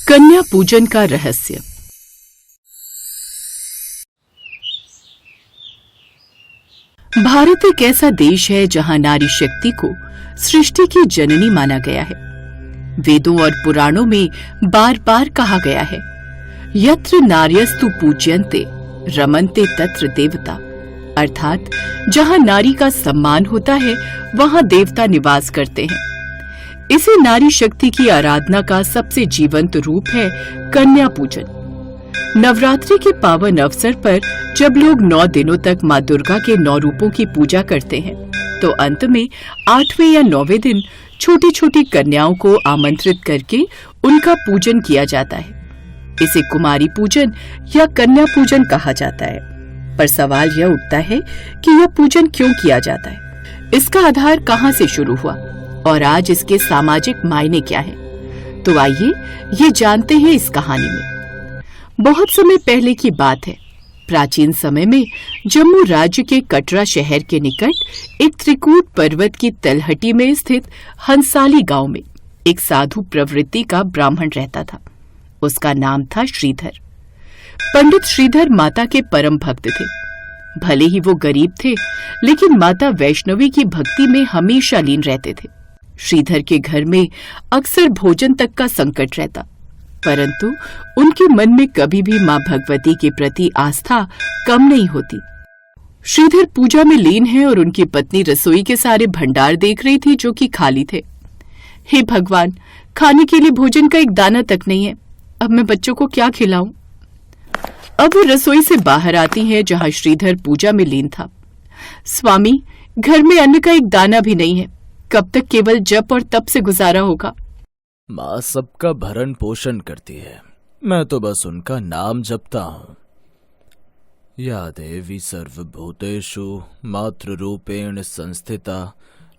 कन्या पूजन का रहस्य। भारत एक ऐसा देश है जहां नारी शक्ति को सृष्टि की जननी माना गया है। वेदों और पुराणों में बार बार कहा गया है, यत्र नार्यस्तु पूज्यन्ते रमन्ते तत्र देवता, अर्थात जहां नारी का सम्मान होता है वहां देवता निवास करते हैं। इसी नारी शक्ति की आराधना का सबसे जीवंत रूप है कन्या पूजन। नवरात्रि के पावन अवसर पर जब लोग 9 दिनों तक माँ दुर्गा के 9 रूपों की पूजा करते हैं, तो अंत में 8वें या 9वें दिन छोटी छोटी कन्याओं को आमंत्रित करके उनका पूजन किया जाता है। इसे कुमारी पूजन या कन्या पूजन कहा जाता है। पर सवाल यह उठता है कि यह पूजन क्यों किया जाता है, इसका आधार कहां से शुरू हुआ और आज इसके सामाजिक मायने क्या हैं? तो आइए ये जानते हैं इस कहानी में। बहुत समय पहले की बात है। प्राचीन समय में जम्मू राज्य के कटरा शहर के निकट एक त्रिकूट पर्वत की तलहटी में स्थित हंसाली गांव में एक साधु प्रवृत्ति का ब्राह्मण रहता था। उसका नाम था श्रीधर। पंडित श्रीधर माता के परम भक्त थे। भले ही वो गरीब थे, लेकिन माता वैष्णवी की भक्ति में हमेशा लीन रहते थे। श्रीधर के घर में अक्सर भोजन तक का संकट रहता, परंतु उनके मन में कभी भी मां भगवती के प्रति आस्था कम नहीं होती। श्रीधर पूजा में लीन है और उनकी पत्नी रसोई के सारे भंडार देख रही थी जो कि खाली थे। हे भगवान, खाने के लिए भोजन का एक दाना तक नहीं है, अब मैं बच्चों को क्या खिलाऊं? अब वो रसोई से बाहर आती है जहां श्रीधर पूजा में लीन था। स्वामी, घर में अन्न का एक दाना भी नहीं है, कब तक केवल जप और तप से गुजारा होगा? माँ सबका भरण पोषण करती है, मैं तो बस उनका नाम जपता हूँ। या देवी सर्वभूतेषु मातृरूपेण संस्थिता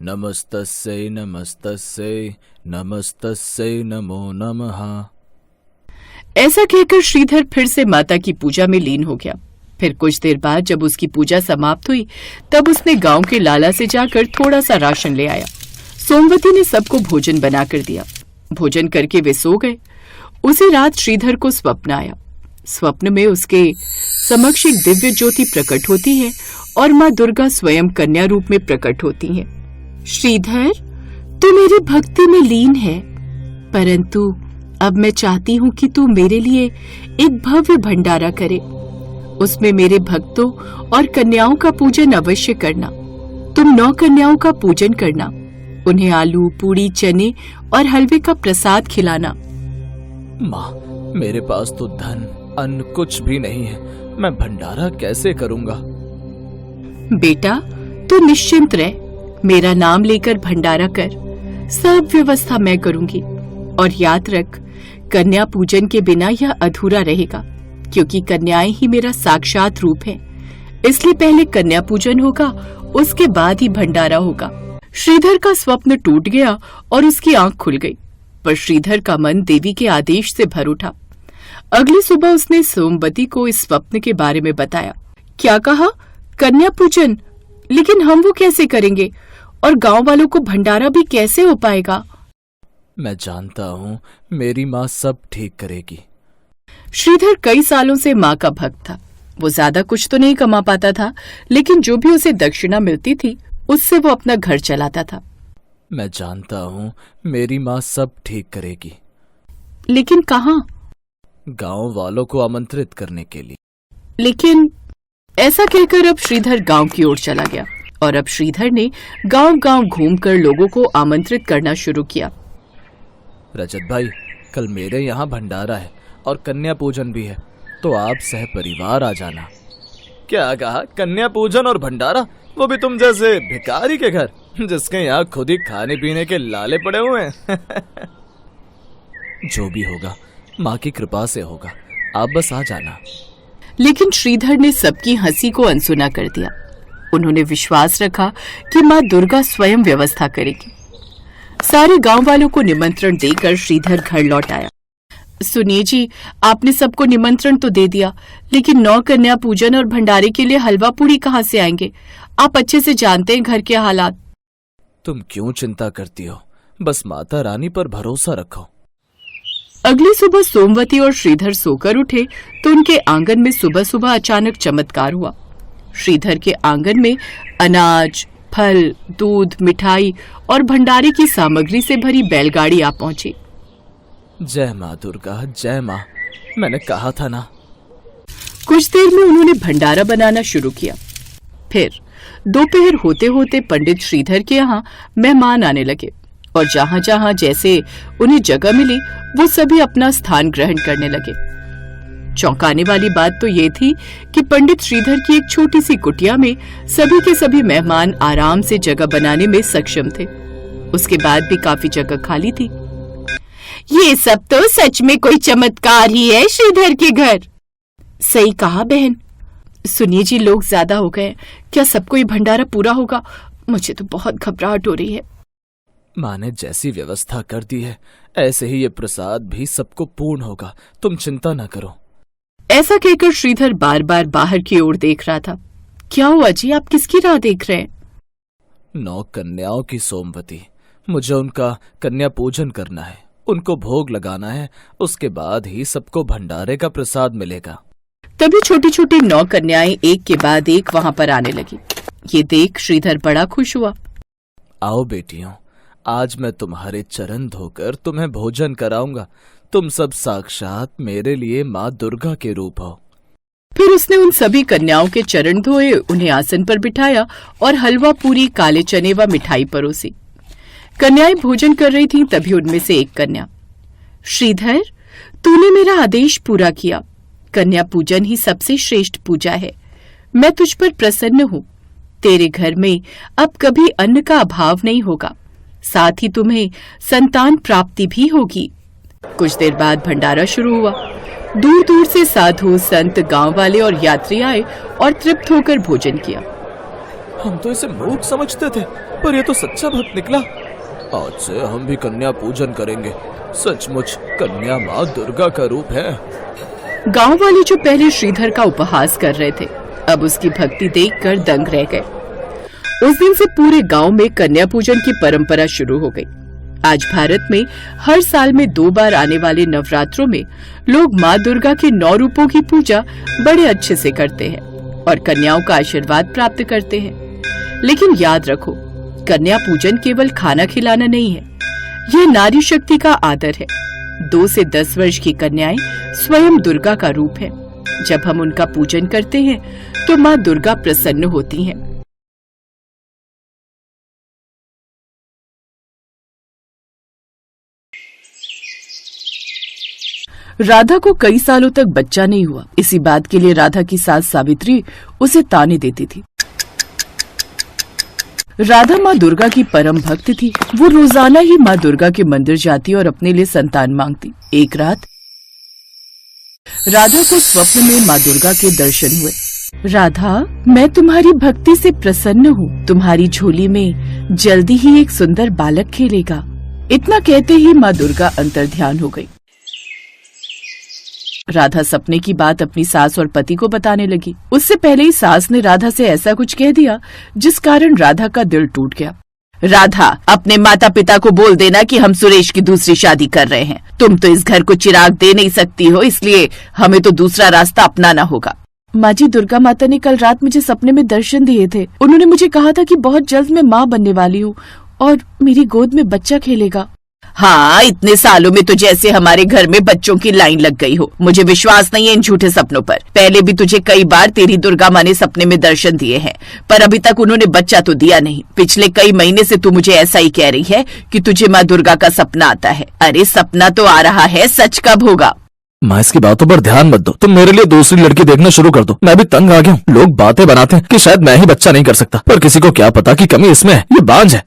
नमस्तस्यै नमस्तस्यै नमस्तस्यै नमो नमः। ऐसा कहकर श्रीधर फिर से माता की पूजा में लीन हो गया। फिर कुछ देर बाद जब उसकी पूजा समाप्त हुई, तब उसने गांव के लाला से जाकर थोड़ा सा राशन ले आया। सोमवती ने सबको भोजन बनाकर दिया। भोजन करके वे सो गए। उसी रात श्रीधर को स्वप्न आया। स्वप्न में उसके समक्ष एक दिव्य ज्योति प्रकट होती है और माँ दुर्गा स्वयं कन्या रूप में प्रकट होती हैं। श्रीधर, तू मेरी भक्ति में लीन है, परंतु अब मैं चाहती हूँ कि तू मेरे लिए एक भव्य भंडारा करे। उसमें मेरे भक्तों और कन्याओं का पूजन अवश्य करना। तुम 9 कन्याओं का पूजन करना, उन्हें आलू, पूड़ी, चने और हलवे का प्रसाद खिलाना। माँ, मेरे पास तो धन अन्न कुछ भी नहीं है, मैं भंडारा कैसे करूँगा? बेटा, तू निश्चिंत रह, मेरा नाम लेकर भंडारा कर, सब व्यवस्था मैं करूंगी। और याद रख, कन्या पूजन के बिना यह अधूरा रहेगा, क्योंकि कन्याएं ही मेरा साक्षात रूप है। इसलिए पहले कन्या पूजन होगा, उसके बाद ही भंडारा होगा। श्रीधर का स्वप्न टूट गया और उसकी आंख खुल गई, पर श्रीधर का मन देवी के आदेश से भर उठा। अगली सुबह उसने सोमवती को इस स्वप्न के बारे में बताया। क्या कहा? कन्या पूजन? लेकिन हम वो कैसे करेंगे और गांव वालों को भंडारा भी कैसे हो पाएगा? मैं जानता हूँ, मेरी माँ सब ठीक करेगी। श्रीधर कई सालों से माँ का भक्त था। वो ज्यादा कुछ तो नहीं कमा पाता था, लेकिन जो भी उसे दक्षिणा मिलती थी उससे वो अपना घर चलाता था। मैं जानता हूँ, मेरी माँ सब ठीक करेगी। लेकिन कहाँ? गांव वालों को आमंत्रित करने के लिए। लेकिन ऐसा कहकर अब श्रीधर गांव की ओर चला गया और अब श्रीधर ने गांव-गांव घूमकर लोगों को आमंत्रित करना शुरू किया। रजत भाई, कल मेरे यहाँ भंडारा है और कन्या पूजन भी है, तो आप सह परिवार आ जाना। क्या कहा? कन्या पूजन और भंडारा? वो भी तुम जैसे भिखारी के घर, जिसके यहाँ खुद ही खाने पीने के लाले पड़े हुए हैं। जो भी होगा माँ की कृपा से होगा, आप बस आ जाना। लेकिन श्रीधर ने सबकी हंसी को अनसुना कर दिया। उन्होंने विश्वास रखा कि माँ दुर्गा स्वयं व्यवस्था करेगी। सारे गांव वालों को निमंत्रण देकर श्रीधर घर लौट आया। सुनिए जी, आपने सबको निमंत्रण तो दे दिया, लेकिन 9 कन्या पूजन और भंडारे के लिए हलवा पूड़ी कहाँ से आएंगे? आप अच्छे से जानते हैं घर के हालात। तुम क्यों चिंता करती हो, बस माता रानी पर भरोसा रखो। अगली सुबह सोमवती और श्रीधर सोकर उठे तो उनके आंगन में सुबह सुबह अचानक चमत्कार हुआ। श्रीधर के आंगन में अनाज, फल, दूध, मिठाई और भंडारे की सामग्री से भरी बैलगाड़ी आ पहुंची। जय माँ दुर्गा, जय माँ, मैंने कहा था ना। कुछ देर में उन्होंने भंडारा बनाना शुरू किया। फिर दोपहर होते होते पंडित श्रीधर के यहाँ मेहमान आने लगे और जहाँ जहाँ जैसे उन्हें जगह मिली वो सभी अपना स्थान ग्रहण करने लगे। चौंकाने वाली बात तो ये थी कि पंडित श्रीधर की एक छोटी सी कुटिया में सभी के सभी मेहमान आराम से जगह बनाने में सक्षम थे। उसके बाद भी काफी जगह खाली थी। ये सब तो सच में कोई चमत्कार ही है श्रीधर के घर। सही कहा बहन। सुनिए जी, लोग ज्यादा हो गए, क्या सबको ये भंडारा पूरा होगा? मुझे तो बहुत घबराहट हो रही है। माँ ने जैसी व्यवस्था कर दी है ऐसे ही ये प्रसाद भी सबको पूर्ण होगा, तुम चिंता न करो। ऐसा कहकर श्रीधर बार बार बाहर की ओर देख रहा था। क्या हुआ जी, आप किसकी राह देख रहे हैं? 9 कन्याओं की सोमवती, मुझे उनका कन्या पूजन करना है, उनको भोग लगाना है, उसके बाद ही सबको भंडारे का प्रसाद मिलेगा। तभी छोटी छोटी 9 कन्याएं एक के बाद एक वहां पर आने लगी। ये देख श्रीधर बड़ा खुश हुआ। आओ बेटियों, आज मैं तुम्हारे चरण धोकर तुम्हें भोजन कराऊंगा। तुम सब साक्षात मेरे लिए माँ दुर्गा के रूप हो। फिर उसने उन सभी कन्याओं के चरण धोए, उन्हें आसन पर बिठाया और हलवा, पूरी, काले चने व मिठाई परोसी। कन्याएं भोजन कर रही थीं, तभी उनमें से एक कन्या, श्रीधर, तूने मेरा आदेश पूरा किया। कन्या पूजन ही सबसे श्रेष्ठ पूजा है। मैं तुझ पर प्रसन्न हूँ। तेरे घर में अब कभी अन्न का अभाव नहीं होगा, साथ ही तुम्हें संतान प्राप्ति भी होगी। कुछ देर बाद भंडारा शुरू हुआ। दूर दूर से साधु, संत, गांव वाले और यात्री आए और तृप्त होकर भोजन किया। हम तो इसे मूर्ख समझते थे, पर ये तो सच्चा भक्त निकला। आज से हम भी कन्या पूजन करेंगे। सचमुच कन्या माँ दुर्गा का रूप है। गांव वाले जो पहले श्रीधर का उपहास कर रहे थे, अब उसकी भक्ति देखकर दंग रह गए। उस दिन से पूरे गांव में कन्या पूजन की परंपरा शुरू हो गई। आज भारत में हर साल में 2 बार आने वाले नवरात्रों में लोग माँ दुर्गा के 9 रूपों की पूजा बड़े अच्छे से करते हैं और कन्याओं का आशीर्वाद प्राप्त करते हैं। लेकिन याद रखो, कन्या पूजन केवल खाना खिलाना नहीं है, यह नारी शक्ति का आदर है। 2 से 10 वर्ष की कन्याएं स्वयं दुर्गा का रूप है। जब हम उनका पूजन करते हैं तो माँ दुर्गा प्रसन्न होती हैं। राधा को कई सालों तक बच्चा नहीं हुआ। इसी बात के लिए राधा की सास सावित्री उसे ताने देती थी। राधा माँ दुर्गा की परम भक्त थी। वो रोजाना ही माँ दुर्गा के मंदिर जाती और अपने लिए संतान मांगती। एक रात राधा को स्वप्न में माँ दुर्गा के दर्शन हुए। राधा, मैं तुम्हारी भक्ति से प्रसन्न हूँ। तुम्हारी झोली में जल्दी ही एक सुंदर बालक खेलेगा। इतना कहते ही माँ दुर्गा अंतर्ध्यान हो गई। राधा सपने की बात अपनी सास और पति को बताने लगी। उससे पहले ही सास ने राधा से ऐसा कुछ कह दिया जिस कारण राधा का दिल टूट गया। राधा, अपने माता पिता को बोल देना कि हम सुरेश की दूसरी शादी कर रहे हैं। तुम तो इस घर को चिराग दे नहीं सकती हो, इसलिए हमें तो दूसरा रास्ता अपनाना होगा। माँ जी, दुर्गा माता ने कल रात मुझे सपने में दर्शन दिए थे। उन्होंने मुझे कहा था कि बहुत जल्द मैं माँ बनने वाली हूँ और मेरी गोद में बच्चा खेलेगा। हाँ, इतने सालों में तो जैसे हमारे घर में बच्चों की लाइन लग गई हो। मुझे विश्वास नहीं है इन झूठे सपनों पर। पहले भी तुझे कई बार तेरी दुर्गा माँ ने सपने में दर्शन दिए हैं, पर अभी तक उन्होंने बच्चा तो दिया नहीं। पिछले कई महीने से तू मुझे ऐसा ही कह रही है कि तुझे माँ दुर्गा का सपना आता है। अरे सपना तो आ रहा है, सच कब होगा? माँ, इसकी बातों पर ध्यान मत दो। तुम मेरे लिए दूसरी लड़की देखना शुरू कर दो। मैं भी तंग आ गया हूँ। लोग बातें बनाते हैं कि शायद मैं ही बच्चा नहीं कर सकता, पर किसी को क्या पता कि कमी इसमें है। ये बांझ है।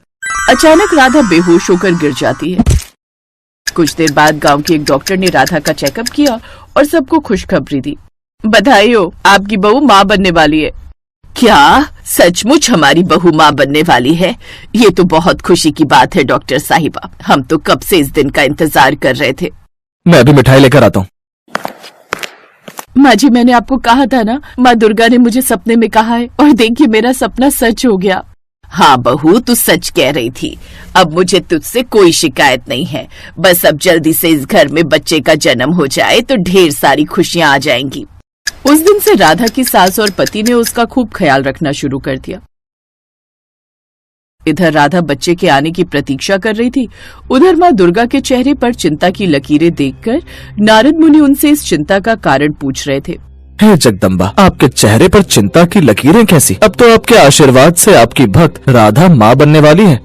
अचानक राधा बेहोश होकर गिर जाती है। कुछ देर बाद गांव के एक डॉक्टर ने राधा का चेकअप किया और सबको खुशखबरी दी। बधाई हो, आपकी बहू माँ बनने वाली है। क्या सचमुच हमारी बहू माँ बनने वाली है? ये तो बहुत खुशी की बात है डॉक्टर साहिबा। हम तो कब से इस दिन का इंतजार कर रहे थे। मैं अभी मिठाई लेकर आता हूँ। माँ जी, मैंने आपको कहा था ना, माँ दुर्गा ने मुझे सपने में कहा है और देखिए मेरा सपना सच हो गया। हाँ बहू, तू सच कह रही थी। अब मुझे तुझसे कोई शिकायत नहीं है। बस अब जल्दी से इस घर में बच्चे का जन्म हो जाए तो ढेर सारी खुशियां आ जाएंगी। उस दिन से राधा की सास और पति ने उसका खूब ख्याल रखना शुरू कर दिया। इधर राधा बच्चे के आने की प्रतीक्षा कर रही थी, उधर माँ दुर्गा के चेहरे पर चिंता की लकीरें देखकर नारद मुनि उनसे इस चिंता का कारण पूछ रहे थे। हे जगदम्बा, आपके चेहरे पर चिंता की लकीरें कैसी? अब तो आपके आशीर्वाद से आपकी भक्त राधा माँ बनने वाली है।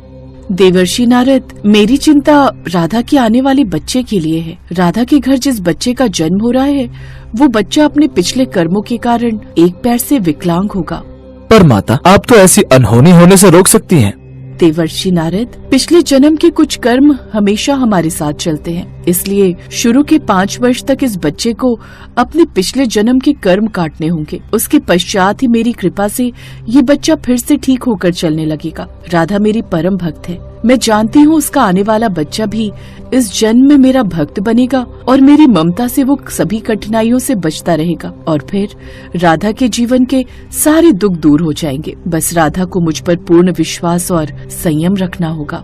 देवर्षि नारद, मेरी चिंता राधा के आने वाले बच्चे के लिए है। राधा के घर जिस बच्चे का जन्म हो रहा है, वो बच्चा अपने पिछले कर्मों के कारण एक पैर से विकलांग होगा। पर माता, आप तो ऐसी अनहोनी होने से रोक सकती हैं। देवर्षि नारद, पिछले जन्म के कुछ कर्म हमेशा हमारे साथ चलते हैं, इसलिए शुरू के 5 वर्ष तक इस बच्चे को अपने पिछले जन्म के कर्म काटने होंगे। उसके पश्चात ही मेरी कृपा से ये बच्चा फिर से ठीक होकर चलने लगेगा। राधा मेरी परम भक्त है। मैं जानती हूँ उसका आने वाला बच्चा भी इस जन्म में मेरा भक्त बनेगा और मेरी ममता से वो सभी कठिनाइयों से बचता रहेगा और फिर राधा के जीवन के सारे दुख दूर हो जाएंगे। बस राधा को मुझ पर पूर्ण विश्वास और संयम रखना होगा।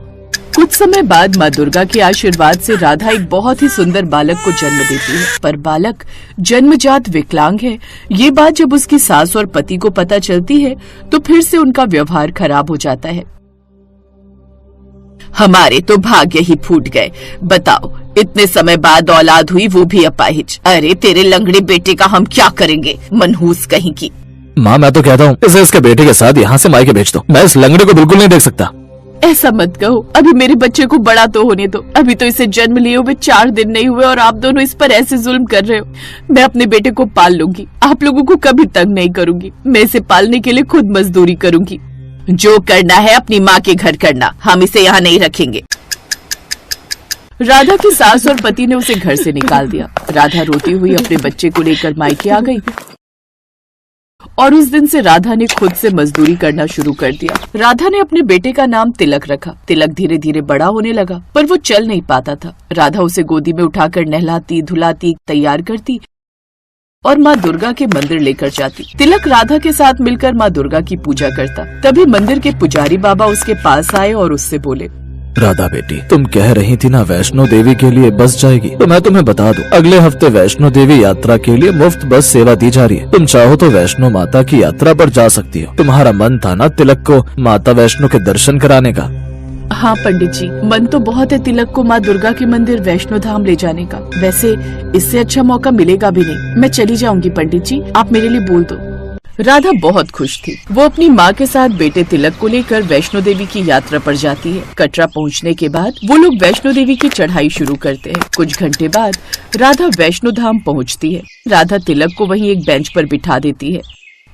कुछ समय बाद माँ दुर्गा के आशीर्वाद से राधा एक बहुत ही सुंदर बालक को जन्म देती है, पर बालक जन्मजात विकलांग है। ये बात जब उसकी सास और पति को पता चलती है तो फिर से उनका व्यवहार खराब हो जाता है। हमारे तो भाग्य ही फूट गए। बताओ, इतने समय बाद औलाद हुई, वो भी अपाहिज। अरे तेरे लंगड़े बेटे का हम क्या करेंगे, मनहूस कहीं की। माँ, मैं तो कहता हूँ इसे इसके बेटे के साथ यहाँ से मायके भेज दो। मैं इस लंगड़े को बिल्कुल नहीं देख सकता। ऐसा मत कहो, अभी मेरे बच्चे को बड़ा तो होने दो। अभी तो इसे जन्म लिए हुए 4 दिन नहीं हुए और आप दोनों इस पर ऐसे जुल्म कर रहे हो। मैं अपने बेटे को पाल लूंगी, आप लोगों को कभी तंग नहीं करूंगी। मैं इसे पालने के लिए खुद मजदूरी करूंगी। जो करना है अपनी माँ के घर करना, हम इसे यहाँ नहीं रखेंगे। राधा की सास और पति ने उसे घर से निकाल दिया। राधा रोती हुई अपने बच्चे को लेकर मायके आ गई और उस दिन से राधा ने खुद से मजदूरी करना शुरू कर दिया। राधा ने अपने बेटे का नाम तिलक रखा। तिलक धीरे धीरे बड़ा होने लगा, पर वो चल नहीं पाता था। राधा उसे गोदी में उठाकर नहलाती, धुलाती, तैयार करती और माँ दुर्गा के मंदिर लेकर जाती। तिलक राधा के साथ मिलकर माँ दुर्गा की पूजा करता। तभी मंदिर के पुजारी बाबा उसके पास आए और उससे बोले, राधा बेटी, तुम कह रही थी ना वैष्णो देवी के लिए बस जाएगी, तो मैं तुम्हें बता दूं, अगले हफ्ते वैष्णो देवी यात्रा के लिए मुफ्त बस सेवा दी जा रही है। तुम चाहो तो वैष्णो माता की यात्रा पर जा सकती हो। तुम्हारा मन था ना तिलक को माता वैष्णो के दर्शन कराने का? हाँ पंडित जी, मन तो बहुत है तिलक को माँ दुर्गा के मंदिर वैष्णो धाम ले जाने का। वैसे इससे अच्छा मौका मिलेगा भी नहीं। मैं चली जाऊंगी पंडित जी, आप मेरे लिए बोल दो। राधा बहुत खुश थी। वो अपनी माँ के साथ बेटे तिलक को लेकर वैष्णो देवी की यात्रा पर जाती है। कटरा पहुँचने के बाद वो लोग वैष्णो देवी की चढ़ाई शुरू करते हैं। कुछ घंटे बाद राधा वैष्णो धाम पहुँचती है। राधा तिलक को वहीं एक बेंच पर बिठा देती है।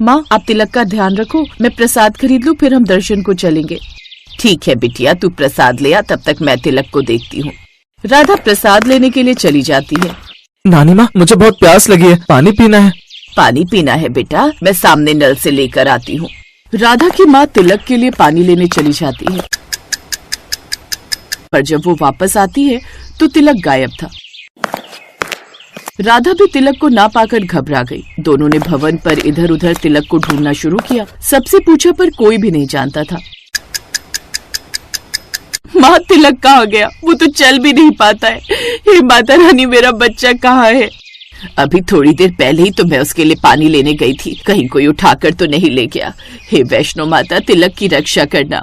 माँ, आप तिलक का ध्यान रखो, मैं प्रसाद खरीद लूँ, फिर हम दर्शन को चलेंगे। ठीक है बिटिया, तू प्रसाद ले आ, तब तक मैं तिलक को देखती हूँ। राधा प्रसाद लेने के लिए चली जाती है। नानी माँ, मुझे बहुत प्यास लगी है, पानी पीना है। पानी पीना है बेटा, मैं सामने नल से लेकर आती हूँ। राधा की माँ तिलक के लिए पानी लेने चली जाती है, पर जब वो वापस आती है तो तिलक गायब था। राधा भी तिलक को ना पाकर घबरा गई। दोनों ने भवन पर इधर उधर तिलक को ढूंढना शुरू किया। सबसे पूछा पर कोई भी नहीं जानता था। माँ, तिलक कहाँ गया? वो तो चल भी नहीं पाता है। हे माता रानी, मेरा बच्चा कहाँ है? अभी थोड़ी देर पहले ही तो मैं उसके लिए पानी लेने गई थी, कहीं कोई उठाकर तो नहीं ले गया। हे वैष्णो माता, तिलक की रक्षा करना।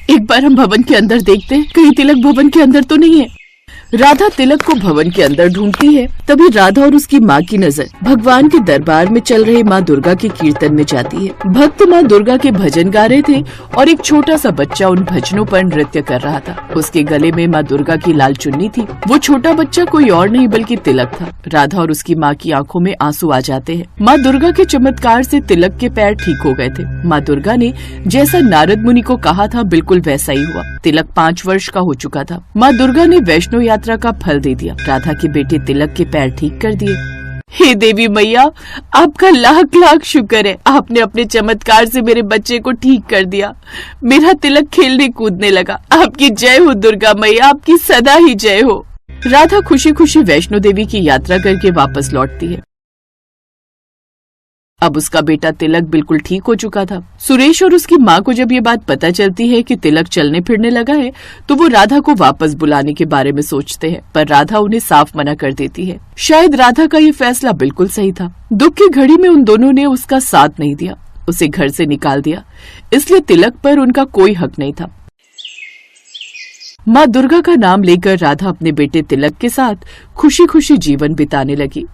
एक बार हम भवन के अंदर देखते हैं, कहीं तिलक भवन के अंदर तो नहीं है। राधा तिलक को भवन के अंदर ढूंढती है। तभी राधा और उसकी माँ की नजर भगवान के दरबार में चल रहे माँ दुर्गा के कीर्तन में जाती है। भक्त माँ दुर्गा के भजन गा रहे थे और एक छोटा सा बच्चा उन भजनों पर नृत्य कर रहा था। उसके गले में माँ दुर्गा की लाल चुन्नी थी। वो छोटा बच्चा कोई और नहीं बल्कि तिलक था। राधा और उसकी माँ की आंखों में आंसू आ जाते हैं। माँ दुर्गा के चमत्कार से तिलक के पैर ठीक हो गए थे। माँ दुर्गा ने जैसा नारद मुनि को कहा था, बिल्कुल वैसा ही हुआ। तिलक 5 वर्ष का हो चुका था। माँ दुर्गा ने वैष्णो यात्रा का फल दे दिया। राधा के बेटे तिलक के पैर ठीक कर दिए। हे देवी मैया, आपका लाख लाख शुक्र है। आपने अपने चमत्कार से मेरे बच्चे को ठीक कर दिया। मेरा तिलक खेलने कूदने लगा। आपकी जय हो दुर्गा मैया, आपकी सदा ही जय हो। राधा खुशी खुशी वैष्णो देवी की यात्रा करके वापस लौटती है। अब उसका बेटा तिलक बिल्कुल ठीक हो चुका था। सुरेश और उसकी माँ को जब ये बात पता चलती है कि तिलक चलने फिरने लगा है, तो वो राधा को वापस बुलाने के बारे में सोचते हैं, पर राधा उन्हें साफ मना कर देती है। शायद राधा का ये फैसला बिल्कुल सही था। दुख की घड़ी में उन दोनों ने उसका साथ नहीं दिया, उसे घर से निकाल दिया, इसलिए तिलक पर उनका कोई हक नहीं था। माँ दुर्गा का नाम लेकर राधा अपने बेटे तिलक के साथ खुशी खुशी जीवन बिताने लगी।